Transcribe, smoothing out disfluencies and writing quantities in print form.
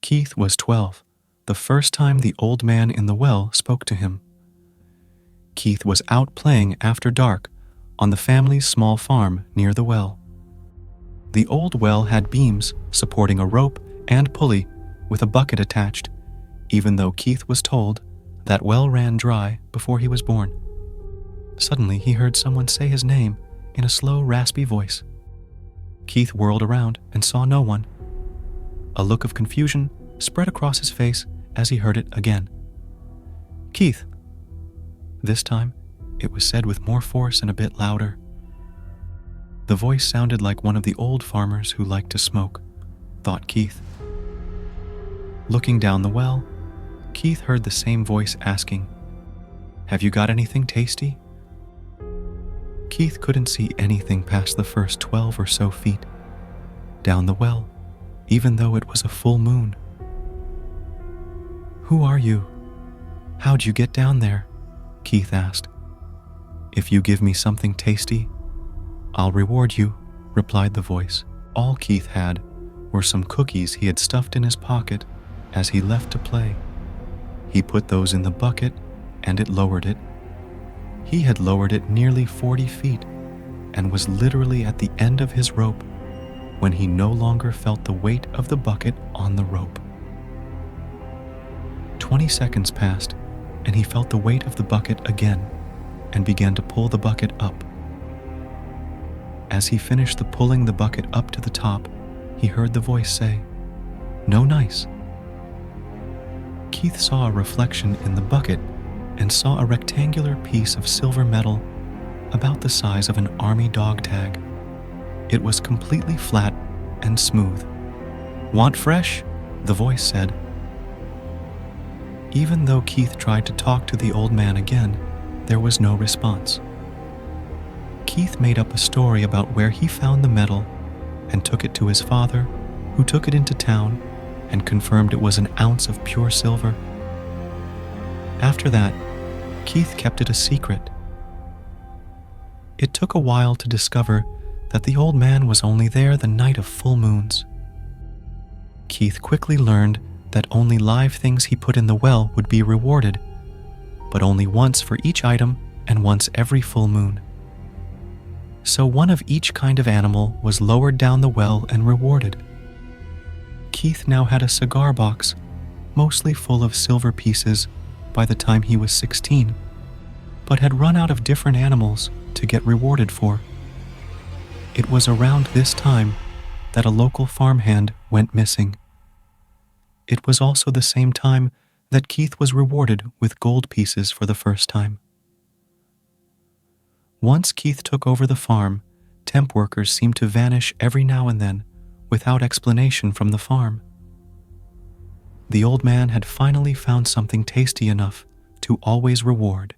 Keith was 12, the first time the old man in the well spoke to him. Keith was out playing after dark on the family's small farm near the well. The old well had beams supporting a rope and pulley with a bucket attached, even though Keith was told that well ran dry before he was born. Suddenly, he heard someone say his name in a slow, raspy voice. Keith whirled around and saw no one. A look of confusion spread across his face as he heard it again. "Keith." This time, it was said with more force and a bit louder. The voice sounded like one of the old farmers who liked to smoke, thought Keith. Looking down the well, Keith heard the same voice asking, "Have you got anything tasty?" Keith couldn't see anything past the first 12 or so feet down the well, even though it was a full moon. "Who are you? How'd you get down there?" Keith asked. "If you give me something tasty, I'll reward you," replied the voice. All Keith had were some cookies he had stuffed in his pocket as he left to play. He put those in the bucket and it lowered it. He had lowered it nearly 40 feet and was literally at the end of his rope when he no longer felt the weight of the bucket on the rope. 20 seconds passed and he felt the weight of the bucket again and began to pull the bucket up. As he finished pulling the bucket up to the top, he heard the voice say, "No nice." Keith saw a reflection in the bucket and saw a rectangular piece of silver metal about the size of an army dog tag. It was completely flat and smooth. "Want fresh?" the voice said. Even though Keith tried to talk to the old man again, there was no response. Keith made up a story about where he found the metal and took it to his father, who took it into town and confirmed it was an ounce of pure silver. After that, Keith kept it a secret. It took a while to discover that the old man was only there the night of full moons. Keith quickly learned that only live things he put in the well would be rewarded, but only once for each item and once every full moon. So one of each kind of animal was lowered down the well and rewarded. Keith now had a cigar box, mostly full of silver pieces by the time he was 16, but had run out of different animals to get rewarded for. It was around this time that a local farmhand went missing. It was also the same time that Keith was rewarded with gold pieces for the first time. Once Keith took over the farm, temp workers seemed to vanish every now and then without explanation from the farm. The old man had finally found something tasty enough to always reward,